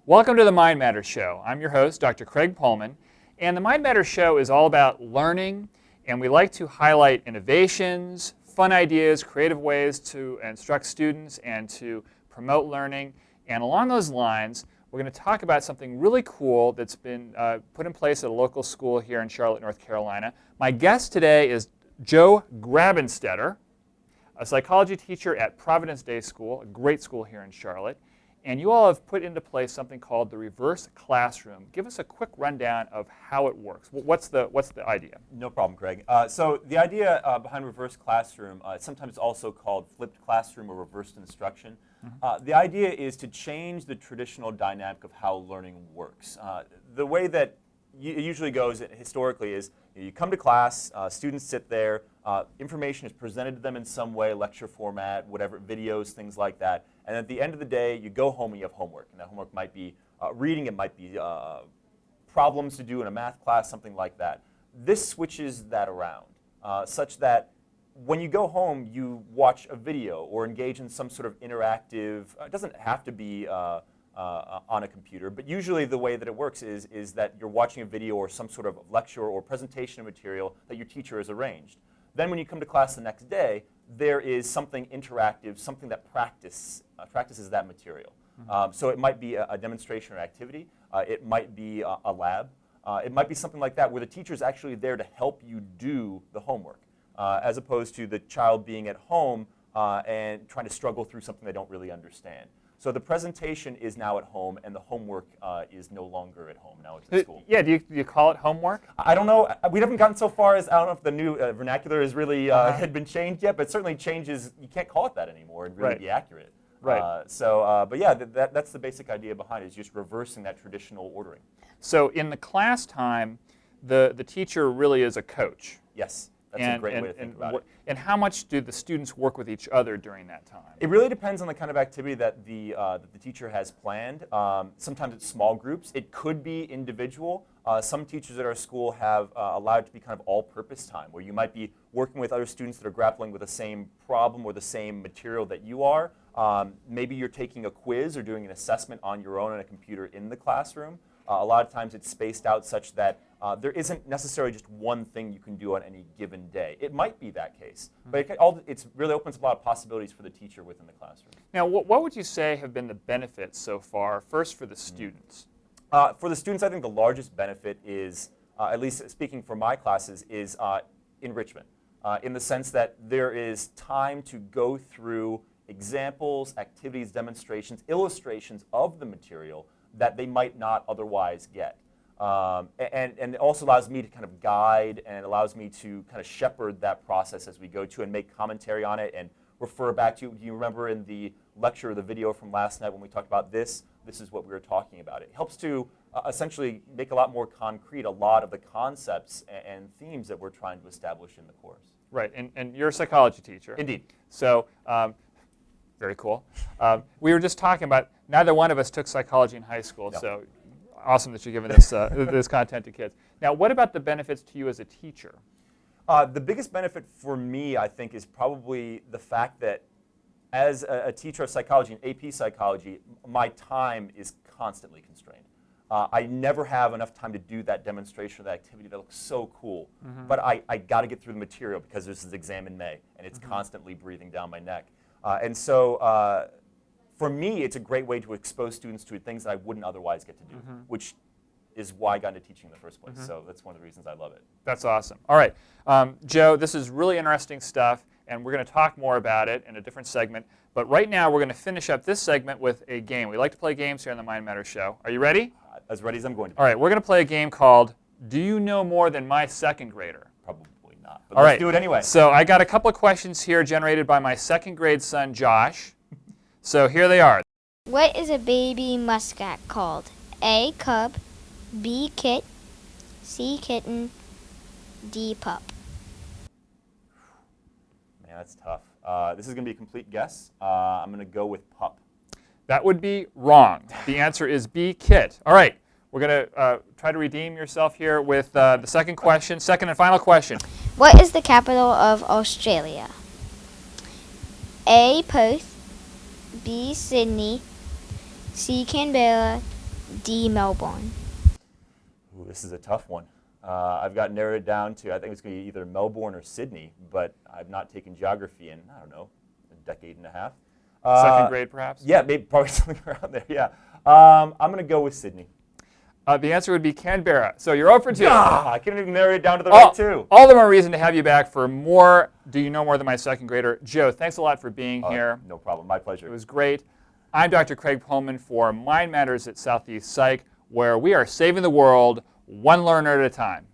Welcome to the Mind Matters Show. I'm your host, Dr. Craig Pohlman, and the Mind Matters Show is all about learning, and we like to highlight innovations, fun ideas, creative ways to instruct students and to promote learning. And along those lines, we're going to talk about something really cool that's been put in place at a local school here in Charlotte, North Carolina. My guest today is Joe Grabenstetter, a psychology teacher at Providence Day School, a great school here in Charlotte. And you all have put into place something called the reverse classroom. Give us a quick rundown of how it works. What's the idea? No problem, Craig. So the idea behind reverse classroom, it's sometimes also called flipped classroom or reversed instruction. The idea is to change the traditional dynamic of how learning works. The way that it usually goes historically is you come to class, students sit there, information is presented to them in some way, lecture format, whatever, videos, things like that. And at the end of the day, you go home and you have homework. And that homework might be reading, it might be problems to do in a math class, something like that. This switches that around such that when you go home, you watch a video or engage in some sort of interactive, it doesn't have to be on a computer, but usually the way that it works is that you're watching a video or some sort of lecture or presentation material that your teacher has arranged. Then when you come to class the next day, there is something interactive, something that practices that material. So it might be a demonstration or activity. It might be a lab. It might be something like that where the teacher is actually there to help you do the homework, as opposed to the child being at home and trying to struggle through something they don't really understand. So the presentation is now at home, and the homework is no longer at home. Now it's at school. Yeah, do you call it homework? I don't know. We haven't gotten so far as, I don't know if the new vernacular has really had been changed yet, but certainly changes, you can't call it that anymore and really be accurate. Right. But yeah, that's the basic idea behind it, is just reversing that traditional ordering. So in the class time, the teacher really is a coach. Yes. That's a great way to think about it. And how much do the students work with each other during that time? It really depends on the kind of activity that the teacher has planned. Sometimes it's small groups. It could be individual. Some teachers at our school have allowed it to be kind of all-purpose time, where you might be working with other students that are grappling with the same problem or the same material that you are. Maybe you're taking a quiz or doing an assessment on your own on a computer in the classroom. A lot of times it's spaced out such that there isn't necessarily just one thing you can do on any given day. It might be that case, but it really opens up a lot of possibilities for the teacher within the classroom. Now, what would you say have been the benefits so far, first for the students? For the students, I think the largest benefit is, at least speaking for my classes, is enrichment, in the sense that there is time to go through examples, activities, demonstrations, illustrations of the material that they might not otherwise get. And it also allows me to kind of guide, and it allows me to kind of shepherd that process as we go to and make commentary on it and refer back to, do you remember in the lecture or the video from last night when we talked about this? This is what we were talking about. It helps to essentially make a lot more concrete a lot of the concepts and themes that we're trying to establish in the course. Right, and you're a psychology teacher. Indeed. So, very cool. We were just talking about, neither one of us took psychology in high school, No. So awesome that you're giving this, this content to kids. Now, what about the benefits to you as a teacher? The biggest benefit for me, I think, is probably the fact that as a teacher of psychology and AP psychology, my time is constantly constrained. I never have enough time to do that demonstration or that activity that looks so cool. But I got to get through the material because this is exam in May, and it's constantly breathing down my neck. And so for me, it's a great way to expose students to things that I wouldn't otherwise get to do, which is why I got into teaching in the first place. So that's one of the reasons I love it. That's awesome. All right, Joe, this is really interesting stuff, and we're going to talk more about it in a different segment. But right now, we're going to finish up this segment with a game. We like to play games here on the Mind Matters Show. Are you ready? As ready as I'm going to be. All right, we're going to play a game called Do You Know More Than My Second Grader? Probably not, but All let's right. do it anyway. So I got a couple of questions here generated by my second grade son, Josh. So here they are. What is a baby muskrat called? A, cub, B, kit, C, kitten, D, pup. Man, that's tough. This is going to be a complete guess. I'm going to go with pup. That would be wrong. The answer is B, kit. All right, we're going to try to redeem yourself here with the second question, second and final question. What is the capital of Australia? A, Perth, B, Sydney, C, Canberra, D. Melbourne. Ooh, this is a tough one. I've got narrowed it down to, I think it's going to be either Melbourne or Sydney, but I've not taken geography in, I don't know, a decade and a half. Second grade, perhaps? Yeah, maybe probably something around there, yeah. I'm going to go with Sydney. The answer would be Canberra. So you're 0 for 2. I couldn't even narrow it down to the right two. All the more reason to have you back for more Do You Know More Than My Second Grader. Joe, thanks a lot for being here. No problem. My pleasure. It was great. I'm Dr. Craig Pohlman for Mind Matters at Southeast Psych, where we are saving the world one learner at a time.